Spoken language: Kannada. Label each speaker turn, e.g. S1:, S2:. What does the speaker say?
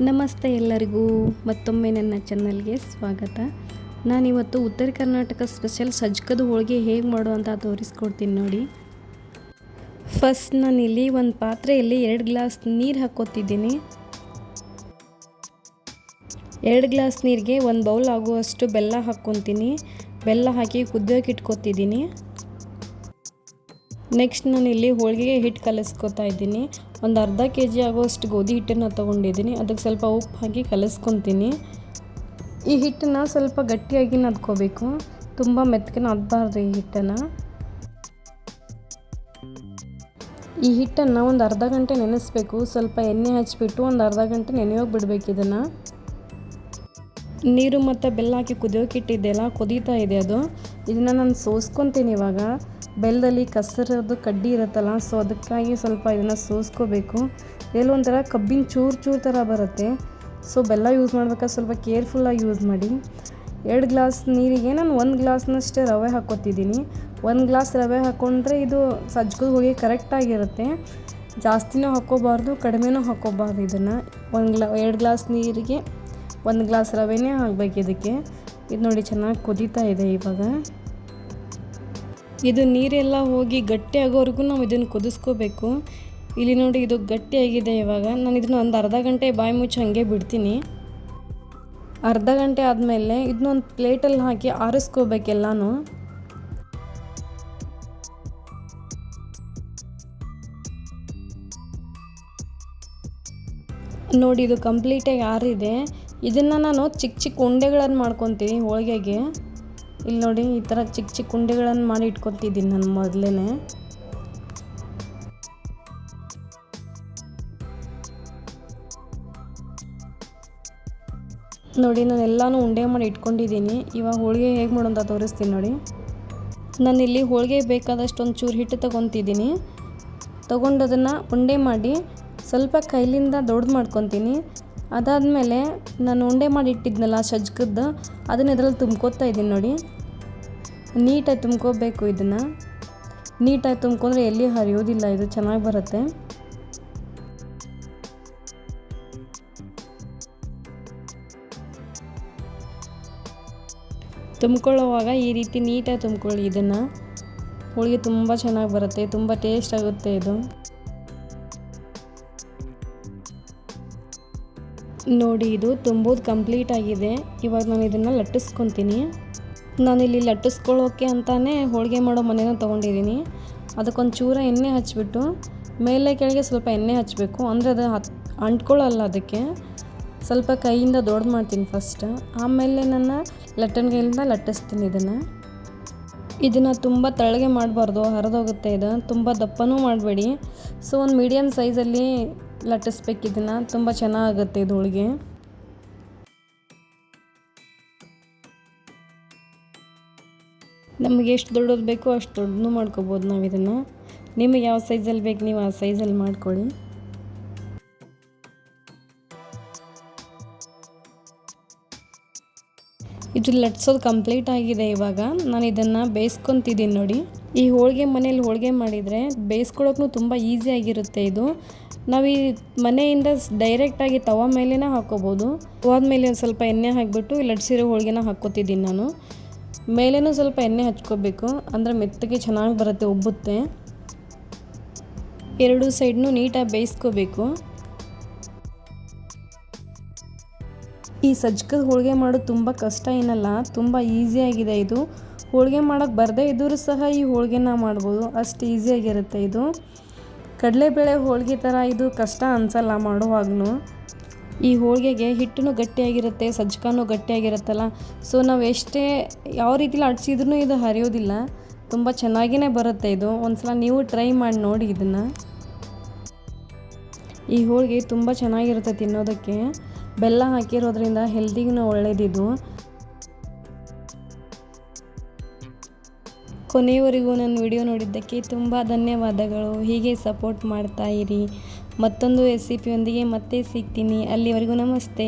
S1: ನಮಸ್ತೆ ಎಲ್ಲರಿಗೂ ಮತ್ತೊಮ್ಮೆ ನನ್ನ ಚಾನಲ್ಗೆ ಸ್ವಾಗತ. ನಾನಿವತ್ತು ಉತ್ತರ ಕರ್ನಾಟಕ ಸ್ಪೆಷಲ್ ಸಜ್ಜಕದ ಹೋಳಿಗೆ ಹೇಗೆ ಮಾಡೋ ಅಂತ ತೋರಿಸ್ಕೊಡ್ತೀನಿ ನೋಡಿ. ಫಸ್ಟ್ ನಾನಿಲ್ಲಿ ಒಂದು ಪಾತ್ರೆಯಲ್ಲಿ 2 ಗ್ಲಾಸ್ ನೀರು ಹಾಕ್ಕೊತಿದ್ದೀನಿ. 2 ಗ್ಲಾಸ್ ನೀರಿಗೆ 1 ಬೌಲ್ ಆಗುವಷ್ಟು ಬೆಲ್ಲ ಹಾಕ್ಕೊತೀನಿ. ಬೆಲ್ಲ ಹಾಕಿ ಕುದಿಯೋಕೆ ಇಟ್ಕೊತಿದ್ದೀನಿ. ನೆಕ್ಸ್ಟ್ ನಾನಿಲ್ಲಿ ಹೋಳಿಗೆಗೆ ಹಿಟ್ಟು ಕಲಿಸ್ಕೊತಾ ಇದ್ದೀನಿ. ಒಂದು ಅರ್ಧ kg ಆಗೋಷ್ಟು ಗೋಧಿ ಹಿಟ್ಟನ್ನು ತೊಗೊಂಡಿದ್ದೀನಿ. ಅದಕ್ಕೆ ಸ್ವಲ್ಪ ಉಪ್ಪು ಹಾಕಿ ಕಲಿಸ್ಕೊತೀನಿ. ಈ ಹಿಟ್ಟನ್ನು ಸ್ವಲ್ಪ ಗಟ್ಟಿಯಾಗಿ ನಾದ್ಕೋಬೇಕು, ತುಂಬ ಮೆತ್ತಗೆ ನಾದಬಾರ್ದು ಈ ಹಿಟ್ಟನ್ನು. ಈ ಹಿಟ್ಟನ್ನು ಒಂದು ಅರ್ಧ ಗಂಟೆ ನೆನೆಸ್ಬೇಕು. ಸ್ವಲ್ಪ ಎಣ್ಣೆ ಹಚ್ಚಿಬಿಟ್ಟು ಒಂದು ಅರ್ಧ ಗಂಟೆ ನೆನೆಯೋಗಿ ಬಿಡಬೇಕು. ಇದನ್ನು ನೀರು ಮತ್ತು ಬೆಲ್ಲ ಹಾಕಿ ಕುದಿಯೋಕೆ ಇಟ್ಟಿದ್ದೆಲ್ಲ ಕುದೀತಾ ಇದೆ. ಇದನ್ನು ನಾನು ಸೋಸ್ಕೊತೀನಿ. ಇವಾಗ ಬೆಲ್ಲದಲ್ಲಿ ಕಸರದ್ದು ಕಡ್ಡಿ ಇರುತ್ತಲ್ಲ, ಸೊ ಅದಕ್ಕಾಗಿ ಸ್ವಲ್ಪ ಇದನ್ನು ಸೋಸ್ಕೋಬೇಕು. ಎಲ್ಲೊಂಥರ ಕಬ್ಬಿನ ಚೂರು ಥರ ಬರುತ್ತೆ. ಸೊ ಬೆಲ್ಲ ಯೂಸ್ ಮಾಡ್ಬೇಕಾದ್ರೆ ಸ್ವಲ್ಪ ಕೇರ್ಫುಲ್ಲಾಗಿ ಯೂಸ್ ಮಾಡಿ. 2 ಗ್ಲಾಸ್ ನೀರಿಗೆ ನಾನು 1 ಗ್ಲಾಸ್ನಷ್ಟೇ ರವೆ ಹಾಕ್ಕೊತಿದ್ದೀನಿ. 1 ಗ್ಲಾಸ್ ರವೆ ಹಾಕ್ಕೊಂಡ್ರೆ ಇದು ಸಜ್ಜಕದ ಹೋಳಿಗೆ ಕರೆಕ್ಟಾಗಿರುತ್ತೆ. ಜಾಸ್ತಿನೂ ಹಾಕ್ಕೋಬಾರ್ದು, ಕಡಿಮೆನೂ ಹಾಕ್ಕೋಬಾರ್ದು. ಇದನ್ನು 2 ಗ್ಲಾಸ್ ನೀರಿಗೆ 1 ಗ್ಲಾಸ್ ರವೆನೇ ಹಾಕಬೇಕು ಇದಕ್ಕೆ. ಇದು ನೋಡಿ ಚೆನ್ನಾಗಿ ಕುದೀತಾ ಇದೆ. ಇವಾಗ ಇದು ನೀರೆಲ್ಲ ಹೋಗಿ ಗಟ್ಟಿ ಆಗೋವರೆಗೂ ನಾವು ಇದನ್ನು ಕುದಿಸ್ಕೋಬೇಕು. ಇಲ್ಲಿ ನೋಡಿ ಇದು ಗಟ್ಟಿಯಾಗಿದೆ. ಇವಾಗ ನಾನು ಇದನ್ನು ಒಂದು ಅರ್ಧ ಗಂಟೆ ಬಾಯಿ ಮುಚ್ಚಿ ಹಾಗೆ ಬಿಡ್ತೀನಿ. ಅರ್ಧ ಗಂಟೆ ಆದಮೇಲೆ ಇದನ್ನೊಂದು ಪ್ಲೇಟಲ್ಲಿ ಹಾಕಿ ಆರಿಸ್ಕೋಬೇಕೆಲ್ಲನೂ. ನೋಡಿ ಇದು ಕಂಪ್ಲೀಟಾಗಿ ಆರಿದೆ. ಇದನ್ನು ನಾನು ಚಿಕ್ಕ ಉಂಡೆಗಳನ್ನು ಮಾಡ್ಕೊತೀನಿ ಹೋಳಿಗೆಗೆ. ಇಲ್ಲಿ ನೋಡಿ ಈ ಥರ ಚಿಕ್ಕ ಉಂಡೆಗಳನ್ನು ಮಾಡಿ ಇಟ್ಕೊತಿದ್ದೀನಿ ನಾನು ಮೊದಲೇ. ನೋಡಿ ನಾನು ಎಲ್ಲನೂ ಉಂಡೆ ಮಾಡಿ ಇಟ್ಕೊಂಡಿದ್ದೀನಿ. ಇವಾಗ ಹೋಳಿಗೆ ಹೇಗೆ ಮಾಡೋಂತ ತೋರಿಸ್ತೀನಿ ನೋಡಿ. ನಾನಿಲ್ಲಿ ಹೋಳಿಗೆ ಬೇಕಾದಷ್ಟು ಒಂದು ಚೂರು ಹಿಟ್ಟು ತೊಗೊತಿದ್ದೀನಿ. ತೊಗೊಂಡು ಅದನ್ನು ಉಂಡೆ ಮಾಡಿ ಸ್ವಲ್ಪ ಕೈಲಿಂದ ದೊಡ್ಡದು ಮಾಡ್ಕೊತೀನಿ. ಅದಾದಮೇಲೆ ನಾನು ಉಂಡೆ ಮಾಡಿ ಇಟ್ಟಿದ್ನಲ್ಲ ಸಜ್ಜಕದ್ದು, ಅದನ್ನು ಇದರಲ್ಲಿ ತುಂಬ್ಕೋತಾ ಇದ್ದೀನಿ ನೋಡಿ. ನೀಟಾಗಿ ತುಂಬ್ಕೋಬೇಕು. ಇದನ್ನು ನೀಟಾಗಿ ತುಂಬ್ಕೊಂಡ್ರೆ ಎಲ್ಲಿ ಹರಿಯೋದಿಲ್ಲ, ಇದು ಚೆನ್ನಾಗಿ ಬರುತ್ತೆ. ತುಂಬ್ಕೊಳ್ಳೋವಾಗ ಈ ರೀತಿ ನೀಟಾಗಿ ತುಂಬ್ಕೊಳ್ಳಿ. ಇದನ್ನು ಹೋಳಿಗೆ ತುಂಬ ಚೆನ್ನಾಗಿ ಬರುತ್ತೆ, ತುಂಬ ಟೇಸ್ಟ್ ಆಗುತ್ತೆ ಇದು. ನೋಡಿ ಇದು ತುಂಬೋದು ಕಂಪ್ಲೀಟ್ ಆಗಿದೆ. ಇವಾಗ ನಾನು ಇದನ್ನು ಲಟ್ಟಿಸ್ಕೊತೀನಿ. ನಾನಿಲ್ಲಿ ಲಟ್ಟಿಸ್ಕೊಳ್ಳೋಕೆ ಅಂತಾನೆ ಹೋಳಿಗೆ ಮಾಡೋ ಮನೆನ ತೊಗೊಂಡಿದ್ದೀನಿ. ಅದಕ್ಕೊಂದು ಚೂರ ಎಣ್ಣೆ ಹಚ್ಚಿಬಿಟ್ಟು ಮೇಲೆ ಕೆಳಗೆ ಸ್ವಲ್ಪ ಎಣ್ಣೆ ಹಚ್ಚಬೇಕು, ಅಂದರೆ ಅದು ಅಂಟ್ಕೊಳ್ಳಲ್ಲ. ಅದಕ್ಕೆ ಸ್ವಲ್ಪ ಕೈಯಿಂದ ದೊಡ್ಡದು ಮಾಡ್ತೀನಿ ಫಸ್ಟ್, ಆಮೇಲೆ ನನ್ನ ಲಟ್ಟಣಿಗೆಯಿಂದ ಲಟ್ಟಿಸ್ತೀನಿ. ಇದನ್ನು ತುಂಬ ತೆಳ್ಳಗೆ ಮಾಡಬಾರ್ದು, ಹರಿದೋಗುತ್ತೆ. ಇದು ತುಂಬ ದಪ್ಪನೂ ಮಾಡಬೇಡಿ. ಸೊ ಒಂದು ಮೀಡಿಯಮ್ ಸೈಜಲ್ಲಿ ಲಟ್ಟಿಸ್ಬೇಕು. ಇದನ್ನು ತುಂಬ ಚೆನ್ನಾಗುತ್ತೆ ಇದು ಹೋಳಿಗೆ. ನಮಗೆ ಎಷ್ಟು ದೊಡ್ಡದು ಬೇಕೋ ಅಷ್ಟು ದೊಡ್ಡದು ಮಾಡ್ಕೋಬೋದು ನಾವು ಇದನ್ನು. ನಿಮಗೆ ಯಾವ ಸೈಜಲ್ಲಿ ಬೇಕು ನೀವು ಆ ಸೈಜಲ್ಲಿ ಮಾಡ್ಕೊಳ್ಳಿ. ಇದು ಲಟ್ಸೋದು ಕಂಪ್ಲೀಟ್ ಆಗಿದೆ. ಇವಾಗ ನಾನು ಇದನ್ನು ಬೇಯಿಸ್ಕೊತಿದ್ದೀನಿ ನೋಡಿ. ಈ ಹೋಳಿಗೆ ಮನೇಲಿ ಹೋಳಿಗೆ ಮಾಡಿದರೆ ಬೇಯಿಸ್ಕೊಳ್ಳೋಕ್ಕೂ ತುಂಬ ಈಸಿಯಾಗಿರುತ್ತೆ. ಇದು ನಾವು ಈ ಮನೆಯಿಂದ ಡೈರೆಕ್ಟಾಗಿ ತವ ಮೇಲೇ ಹಾಕ್ಕೋಬೋದು. ತವಾದ ಮೇಲೆ ಒಂದು ಸ್ವಲ್ಪ ಎಣ್ಣೆ ಹಾಕಿಬಿಟ್ಟು ಲಟ್ಸಿರೋ ಹೋಳಿಗೆನ ಹಾಕ್ಕೋತಿದ್ದೀನಿ ನಾನು. ಮೇಲೇನೂ ಸ್ವಲ್ಪ ಎಣ್ಣೆ ಹಚ್ಕೋಬೇಕು, ಅಂದರೆ ಮೆತ್ತಗೆ ಚೆನ್ನಾಗಿ ಬರುತ್ತೆ, ಉಬ್ಬುತ್ತೆ. 2 ಸೈಡ್ನೂ ನೀಟಾಗಿ ಬೇಯಿಸ್ಕೋಬೇಕು. ಈ ಸಜ್ಜಕದ ಹೋಳಿಗೆ ಮಾಡೋದು ತುಂಬ ಕಷ್ಟ ಏನಲ್ಲ, ತುಂಬ ಈಸಿಯಾಗಿದೆ. ಇದು ಹೋಳಿಗೆ ಮಾಡೋಕ್ಕೆ ಬರದೇ ಇದ್ದರೂ ಸಹ ಈ ಹೋಳಿಗೆನ ಮಾಡ್ಬೋದು, ಅಷ್ಟು ಈಸಿಯಾಗಿರುತ್ತೆ ಇದು. ಕಡಲೆಬೇಳೆ ಹೋಳಿಗೆ ಥರ ಇದು ಕಷ್ಟ ಅನಿಸಲ್ಲ ಮಾಡುವಾಗೂ. ಈ ಹೋಳಿಗೆಗೆ ಹಿಟ್ಟೂ ಗಟ್ಟಿಯಾಗಿರುತ್ತೆ, ಸಜ್ಜಕನೂ ಗಟ್ಟಿಯಾಗಿರುತ್ತಲ್ಲ. ಸೊ ನಾವು ಎಷ್ಟೇ ಯಾವ ರೀತಿಲಿ ಅಡಿಸಿದ್ರೂ ಇದು ಹರಿಯೋದಿಲ್ಲ, ತುಂಬ ಚೆನ್ನಾಗಿಯೇ ಬರುತ್ತೆ ಇದು. ಒಂದ್ಸಲ ನೀವು ಟ್ರೈ ಮಾಡಿ ನೋಡಿ ಇದನ್ನು. ಈ ಹೋಳಿಗೆ ತುಂಬ ಚೆನ್ನಾಗಿರುತ್ತೆ ತಿನ್ನೋದಕ್ಕೆ. ಬೆಲ್ಲ ಹಾಕಿರೋದ್ರಿಂದ ಹೆಲ್ದಿಗೂ ಒಳ್ಳೆಯದಿದು. ಕೊನೆಯವರೆಗೂ ನನ್ನ ವಿಡಿಯೋ ನೋಡಿದ್ದಕ್ಕೆ ತುಂಬ ಧನ್ಯವಾದಗಳು. ಹೀಗೆ ಸಪೋರ್ಟ್ ಮಾಡ್ತಾ ಇರಿ. ಮತ್ತೊಂದು ರೆಸಿಪಿಯೊಂದಿಗೆ ಮತ್ತೆ ಸಿಗ್ತೀನಿ. ಅಲ್ಲಿವರೆಗೂ ನಮಸ್ತೆ.